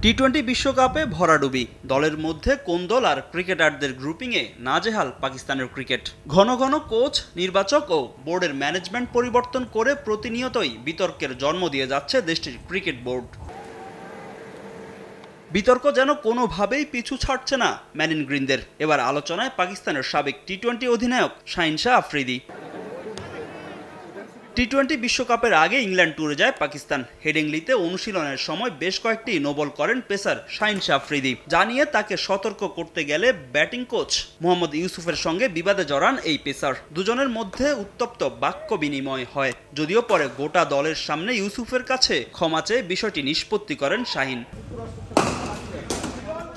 টি-20 বিশ্বকাপে ভরাডুবি, দলের মধ্যে কোন দল আর ক্রিকেটারদের গ্রুপিংয়ে নাজেহাল পাকিস্তানের ক্রিকেট। ঘন ঘন কোচ, নির্বাচক ও বোর্ডের ম্যানেজমেন্ট পরিবর্তন করে প্রতিনিয়তই বিতর্কের জন্ম দিয়ে যাচ্ছে দেশটির ক্রিকেট বোর্ড। বিতর্ক যেন কোনোভাবেই পিছু ছাড়ছে না ম্যানিন গ্রিনদের। এবার আলোচনায় পাকিস্তানের সাবেক টি-20 অধিনায়ক শাহিন শাহ আফ্রিদি। টি-20 বিশ্বকাপের আগে ইংল্যান্ড ট্যুরে যায় পাকিস্তান। হেডিংলিতে অনুশীলনের সময় বেশ কয়েকটি নোবল করেন পেসার শাহিন শাহ আফ্রিদি। জানিয়ে তাকে সতর্ক করতে গেলে ব্যাটিং কোচ মোহাম্মদ ইউসুফের সঙ্গে বিবাদে জড়ান এই পেসার। দুজনের মধ্যে উত্তপ্ত বাক্য বিনিময় হয়, যদিও পরে গোটা দলের সামনে ইউসুফের কাছে ক্ষমা চেয়ে বিষয়টি নিষ্পত্তি করেন শাহিন।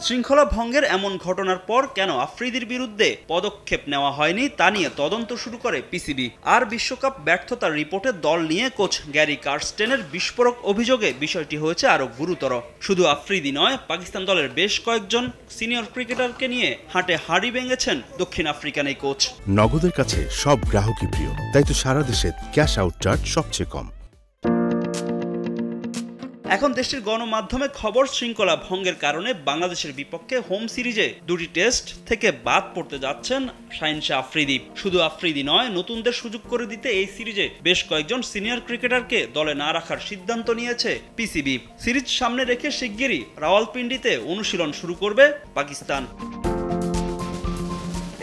শৃঙ্খলা ভঙ্গের এমন ঘটনার পর কেন আফ্রিদির বিরুদ্ধে পদক্ষেপ নেওয়া হয়নি তা নিয়ে তদন্ত শুরু করে পিসিবি। আর বিশ্বকাপ ব্যর্থতার রিপোর্টে দল নিয়ে কোচ গ্যারি কার্স্টেনের বিস্ফোরক অভিযোগে বিষয়টি হয়েছে আরও গুরুতর। শুধু আফ্রিদি নয়, পাকিস্তান দলের বেশ কয়েকজন সিনিয়র ক্রিকেটারকে নিয়ে হাঁটে হাঁড়ি ভেঙেছেন দক্ষিণ আফ্রিকান এই কোচ। নগদের কাছে সব গ্রাহকই প্রিয়, তাই তো সারা দেশে ক্যাশ আউট চার্জ সবচেয়ে কম। এখন দেশটির গণমাধ্যমে খবর, শৃঙ্খলা ভঙ্গের কারণে বাংলাদেশের বিপক্ষে হোম সিরিজে 2টি টেস্ট থেকে বাদ পড়তে যাচ্ছেন শাহিন শাহ আফ্রিদি। শুধু আফ্রিদি নয়, নতুনদের সুযোগ করে দিতে এই সিরিজে বেশ কয়েকজন সিনিয়র ক্রিকেটারকে দলে না রাখার সিদ্ধান্ত নিয়েছে পিসিবি। সিরিজ সামনে রেখে শিগগিরই রাওয়ালপিন্ডিতে অনুশীলন শুরু করবে পাকিস্তান।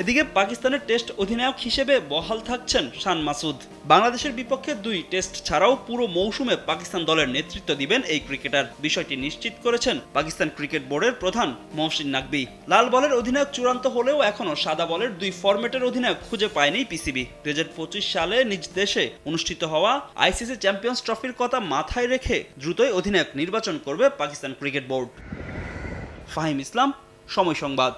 এদিকে পাকিস্তানের টেস্ট অধিনায়ক হিসেবে বহাল থাকছেন শান মাসুদ। বাংলাদেশের বিপক্ষে 2 টেস্ট ছাড়াও পুরো মৌসুমে পাকিস্তান দলের নেতৃত্ব দিবেন এই ক্রিকেটার। বিষয়টি নিশ্চিত করেছেন পাকিস্তান ক্রিকেট বোর্ডের প্রধান মহসিন নাকভি। লাল বলের অধিনায়ক চূড়ান্ত হলেও এখনও সাদা বলের 2 ফরম্যাটের অধিনায়ক খুঁজে পায়নি পিসিবি। 2025 সালে নিজ দেশে অনুষ্ঠিত হওয়া আইসিসি চ্যাম্পিয়ন্স ট্রফির কথা মাথায় রেখে দ্রুতই অধিনায়ক নির্বাচন করবে পাকিস্তান ক্রিকেট বোর্ড। ফাহিম ইসলাম, সময় সংবাদ।